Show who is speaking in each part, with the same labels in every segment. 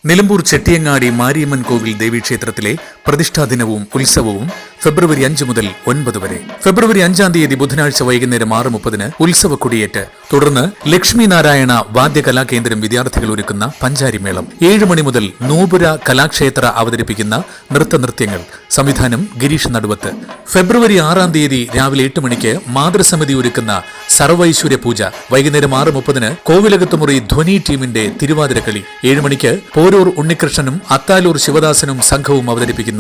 Speaker 1: നിലമ്പൂർ ചെട്ടിയങ്ങാടി മാരിയമ്മൻ കോവിൽ ദേവീക്ഷേത്രത്തിലെ പ്രതിഷ്ഠാദിനവും ഉത്സവവും ഫെബ്രുവരി 5 മുതൽ 9 വരെ. ഫെബ്രുവരി 5 തീയതി ബുധനാഴ്ച വൈകുന്നേരം 6:30 ഉത്സവ കൊടിയേറ്റ്. തുടർന്ന് ലക്ഷ്മി നാരായണ വാദ്യകലാകേന്ദ്രം വിദ്യാർത്ഥികൾ ഒരുക്കുന്ന പഞ്ചാരിമേളം. 7 മണി മുതൽ നൂപുര കലാക്ഷേത്ര അവതരിപ്പിക്കുന്ന നൃത്തനൃത്യങ്ങൾ. സംവിധാനം ഗിരീഷ് നടുവത്ത്. ഫെബ്രുവരി 6 തീയതി രാവിലെ 8 മണിക്ക് മാതൃസമിതി ഒരുക്കുന്ന സർവൈശ്വര്യ പൂജ. വൈകുന്നേരം 6:30 കോവിലകത്തുമുറി ധ്വനി ടീമിന്റെ തിരുവാതിരക്കളി. 7 മണിക്ക് പോരൂർ ഉണ്ണികൃഷ്ണനും അത്താലൂർ ശിവദാസനും സംഘവും അവതരിപ്പിക്കുന്ന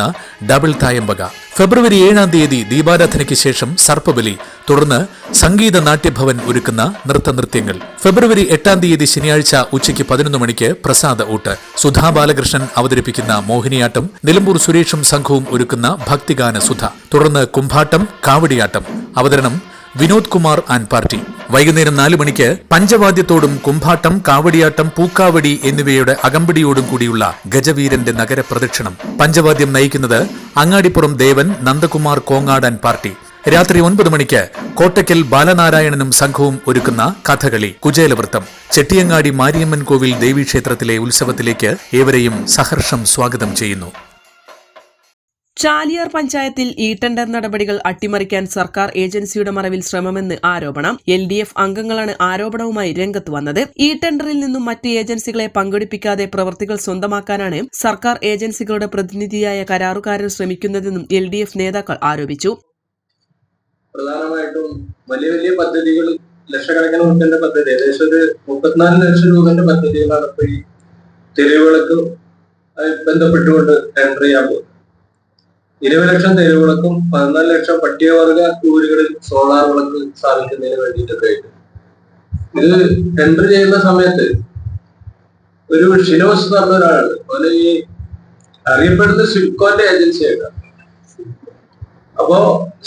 Speaker 1: ഡബിൾ തായമ്പക. ഫെബ്രുവരി 7 തീയതി ദീപാരാധനയ്ക്ക് ശേഷം സർപ്പബലി. തുടർന്ന് സംഗീത നാട്യഭവൻ ഒരുക്കുന്ന നൃത്തനൃത്യങ്ങൾ. ഫെബ്രുവരി 8 തീയതി ശനിയാഴ്ച ഉച്ചയ്ക്ക് 11 മണിക്ക് പ്രസാദ ഊട്ട്. സുധാ ബാലകൃഷ്ണൻ അവതരിപ്പിക്കുന്ന മോഹിനിയാട്ടം. നിലമ്പൂർ സുരേഷും സംഘവും ഒരുക്കുന്ന ഭക്തിഗാന സുധ. തുടർന്ന് കുംഭാട്ടം, കാവടിയാട്ടം. അവതരണം വിനോദ് കുമാർ ആൻഡ് പാർട്ടി. വൈകുന്നേരം 4 മണിക്ക് പഞ്ചവാദ്യത്തോടും കുംഭാട്ടം, കാവടിയാട്ടം, പൂക്കാവടി എന്നിവയുടെ അകമ്പടിയോടും കൂടിയുള്ള ഗജവീരന്റെ നഗരപ്രദക്ഷിണം. പഞ്ചവാദ്യം നയിക്കുന്നത് അങ്ങാടിപ്പുറം ദേവൻ, നന്ദകുമാർ കോങ്ങാട് ആൻഡ് പാർട്ടി. രാത്രി 9 മണിക്ക് കോട്ടയ്ക്കൽ ബാലനാരായണനും സംഘവും ഒരുക്കുന്ന കഥകളി, കുചേലവൃത്തം. ചെട്ടിയങ്ങാടി മാരിയമ്മൻ കോവിൽ ദേവീക്ഷേത്രത്തിലെ ഉത്സവത്തിലേക്ക് ഏവരെയും സഹർഷം സ്വാഗതം ചെയ്യുന്നു.
Speaker 2: ചാലിയാർ പഞ്ചായത്തിൽ ടെൻഡർ നടപടികൾ അട്ടിമറിക്കാൻ സർക്കാർ ഏജൻസിയുടെ മറവിൽ ശ്രമമെന്ന് ആരോപണം. LDF അംഗങ്ങളാണ് ആരോപണവുമായി രംഗത്ത് വന്നത്. ടെൻഡറിൽ നിന്നും മറ്റ് ഏജൻസികളെ പങ്കെടുപ്പിക്കാതെ പ്രവൃത്തികൾ സ്വന്തമാക്കാനാണ് സർക്കാർ ഏജൻസികളുടെ പ്രതിനിധിയായ കരാറുകാരൻ ശ്രമിക്കുന്നതെന്നും LDF നേതാക്കൾ ആരോപിച്ചു.
Speaker 3: പ്രധാനമായിട്ടും വലിയ വലിയ പദ്ധതികൾ, ലക്ഷക്കണക്കിന് റുപ്യന്റെ പദ്ധതി, ഏകദേശം ഒരു 34 ലക്ഷം രൂപന്റെ പദ്ധതികളാണ് ഇപ്പൊ ഈ തെരുവുകൾക്ക് ബന്ധപ്പെട്ടുകൊണ്ട് ടെൻഡർ ചെയ്യാൻ പോകുന്നത്. 20 ലക്ഷം തെരുവുകൾക്കും 14 ലക്ഷം പട്ടികവർഗ ഊരുകളിൽ സോളാർ വിളക്ക് സ്ഥാപിക്കുന്നതിന് വേണ്ടിയിട്ടൊക്കെ ആയിട്ട് ഇത് ടെൻഡർ ചെയ്യുന്ന സമയത്ത് ഒരു ഷിനോസ് എന്ന് പറഞ്ഞ ഒരാളാണ്. അതുപോലെ ഈ അറിയപ്പെടുന്ന സിഡ്കോന്റെ ഏജൻസി ആയിട്ടാണ്. അപ്പോ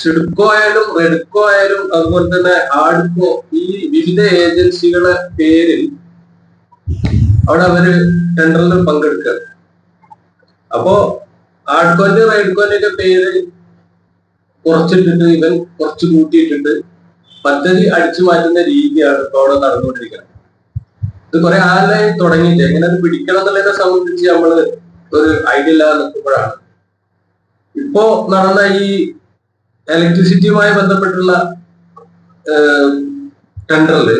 Speaker 3: സിഡ്കോ ആയാലും റെഡ്കോ ആയാലും അതുപോലെ തന്നെ ആഡ്കോ, ഈ വിവിധ ഏജൻസികളുടെ പേരിൽ അവിടെ അവര് ടെൻഡറിൽ പങ്കെടുക്കുക. അപ്പോ ആഡ്കോന്റെ റെഡ്കോന്റെ ഒക്കെ പേര് കുറച്ചിട്ടിട്ട് ഇവൻ കുറച്ച് കൂട്ടിയിട്ടിട്ട് പദ്ധതി അടിച്ചു മാറ്റുന്ന രീതിയാണ് ഇപ്പൊ അവിടെ നടന്നുകൊണ്ടിരിക്കുന്നത്. ഇത് കുറെ ആളായി തുടങ്ങിയിട്ട് എങ്ങനെ അത് പിടിക്കണം എന്നുള്ളതിനെ സംബന്ധിച്ച് നമ്മള് ഒരു ഐഡിയ ഇല്ലാതെ നിൽക്കുമ്പോഴാണ് ഇപ്പോ നടന്ന ഈ ഇലക്ട്രിസിറ്റിയുമായി ബന്ധപ്പെട്ടുള്ള ടെൻഡറില്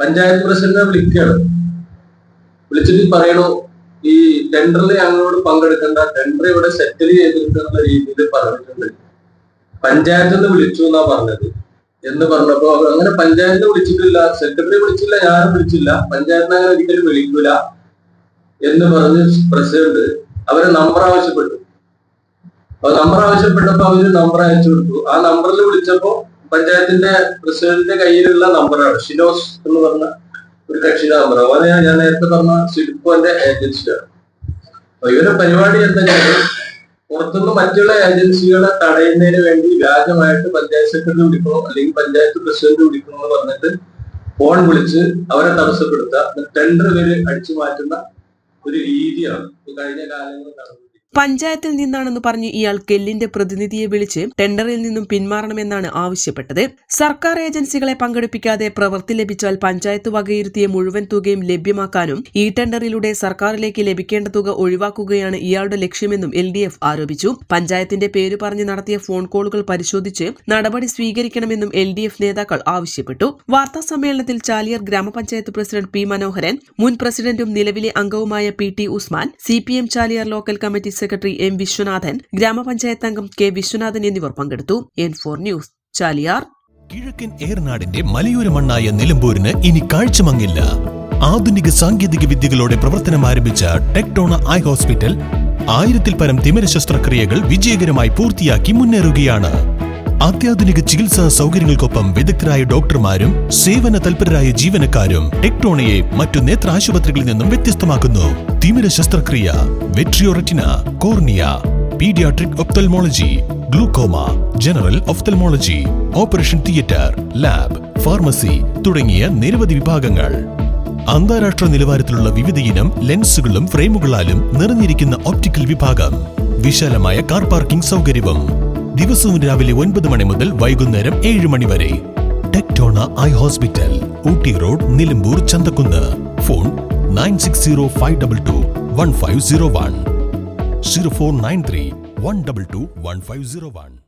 Speaker 3: പഞ്ചായത്ത് പ്രസിഡന്റിനെ വിളിക്കുകയാണ്. വിളിച്ചിട്ട് പറയണു, ഈ ടെൻഡറിൽ ഞങ്ങളോട് പങ്കെടുക്കേണ്ട, ടെൻഡർ ഇവിടെ സെറ്റിൽ ചെയ്തിട്ടുള്ള രീതിയിൽ പറഞ്ഞിട്ടുണ്ട്, പഞ്ചായത്തിൽ നിന്ന് വിളിച്ചു എന്നാ പറഞ്ഞത് എന്ന് പറഞ്ഞപ്പോ അങ്ങനെ പഞ്ചായത്ത് വിളിച്ചിട്ടില്ല, സെക്രട്ടറി വിളിച്ചില്ല, ഞാനും വിളിച്ചില്ല, പഞ്ചായത്തിന് അങ്ങനെ ഒരിക്കലും വിളിക്കൂല എന്ന് പറഞ്ഞ് പ്രസിഡന്റ് അവരെ നമ്പർ ആവശ്യപ്പെട്ടു. അപ്പൊ നമ്പർ ആവശ്യപ്പെട്ടപ്പോ അവര് നമ്പർ അയച്ചു കൊടുത്തു. ആ നമ്പറിൽ വിളിച്ചപ്പോ പഞ്ചായത്തിന്റെ പ്രസിഡന്റിന്റെ കയ്യിലുള്ള നമ്പറാണ്, ഷിനോസ് എന്ന് പറഞ്ഞ ഒരു കക്ഷിയുടെ നമ്പർ. അതുപോലെ ഞാൻ നേരത്തെ പറഞ്ഞ സിഡ്കോന്റെ ഏജൻസിയാണ്. അപ്പൊ ഇവരുടെ പരിപാടി എന്തായാലും പുറത്തുനിന്ന് മറ്റുള്ള ഏജൻസികളെ തടയുന്നതിന് വേണ്ടി വ്യാജമായിട്ട് പഞ്ചായത്ത് സെക്രട്ടറി വിളിക്കണോ അല്ലെങ്കിൽ പഞ്ചായത്ത് പ്രസിഡന്റ് വിളിക്കണോ എന്ന് പറഞ്ഞിട്ട് ഫോൺ വിളിച്ച് അവരെ തടസ്സപ്പെടുത്തുക, ടെൻഡർ ഇവര് അടിച്ചു മാറ്റുന്ന ഒരു രീതിയാണ് കഴിഞ്ഞ കാലങ്ങളിൽ നടന്നത്.
Speaker 2: പഞ്ചായത്തിൽ നിന്നാണെന്ന് പറഞ്ഞ് ഇയാൾ കെല്ലിന്റെ പ്രതിനിധിയെ വിളിച്ച് ടെൻഡറിൽ നിന്നും പിന്മാറണമെന്നാണ് ആവശ്യപ്പെട്ടത്. സർക്കാർ ഏജൻസികളെ പങ്കെടുപ്പിക്കാതെ പ്രവൃത്തി ലഭിച്ചാൽ പഞ്ചായത്ത് വകയിരുത്തിയ മുഴുവൻ തുകയും ലഭ്യമാക്കാനും ടെൻഡറിലൂടെ സർക്കാരിലേക്ക് ലഭിക്കേണ്ട തുക ഒഴിവാക്കുകയാണ് ഇയാളുടെ ലക്ഷ്യമെന്നും LDF ആരോപിച്ചു. പഞ്ചായത്തിന്റെ പേര് പറഞ്ഞ് നടത്തിയ ഫോൺ കോളുകൾ പരിശോധിച്ച് നടപടി സ്വീകരിക്കണമെന്നും LDF നേതാക്കൾ ആവശ്യപ്പെട്ടു. വാർത്താ സമ്മേളനത്തിൽ ചാലിയാർ ഗ്രാമപഞ്ചായത്ത് പ്രസിഡന്റ് P. മനോഹരൻ, മുൻ പ്രസിഡന്റും നിലവിലെ അംഗവുമായ PT. Usman, CPM Chaliyar local committee secretary M. Viswanathan, ഗ്രാമപഞ്ചായത്ത് അംഗം K. വിശ്വനാഥൻ എന്നിവർ പങ്കെടുത്തു. N4 news, Chaliyar.
Speaker 4: കിഴക്കൻ ഏറനാടിന്റെ മലയോര മണ്ണായ നിലമ്പൂരിന് ഇനി കാഴ്ചമങ്ങില്ല. ആധുനിക സാങ്കേതിക വിദ്യകളോടെ പ്രവർത്തനം ആരംഭിച്ച ടെക്ടോണ ഐ ഹോസ്പിറ്റൽ 1000-ൽ പരം തിമിര ശസ്ത്രക്രിയകൾ വിജയകരമായി പൂർത്തിയാക്കി മുന്നേറുകയാണ്. അത്യാധുനിക ചികിത്സാ സൗകര്യങ്ങൾക്കൊപ്പം വിദഗ്ധരായ ഡോക്ടർമാരും സേവന തൽപരരായ ജീവനക്കാരും ടെക്ടോണയെ മറ്റു നേത്ര ആശുപത്രികളിൽ നിന്നും വ്യത്യസ്തമാക്കുന്നു. തിമിര ശസ്ത്രക്രിയ, vitreoretina, cornea, paediatric ophthalmology, glaucoma, general ophthalmology, operation theatre, lab, pharmacy തുടങ്ങിയ നിരവധി വിഭാഗങ്ങൾ. അന്താരാഷ്ട്ര നിലവാരത്തിലുള്ള വിവിധയിനം ലെൻസുകളും ഫ്രെയിമുകളാലും നിറഞ്ഞിരിക്കുന്ന ഒപ്റ്റിക്കൽ വിഭാഗം, വിശാലമായ കാർ പാർക്കിംഗ് സൗകര്യവും. ദിവസവും രാവിലെ 9 മണി മുതൽ വൈകുന്നേരം 7 മണി വരെ. ടെക്ടോണ ഐ hospital, Ooty road, Nilambur, Chanthakkunnu. Phone 960522 1501, 0493 122 1501.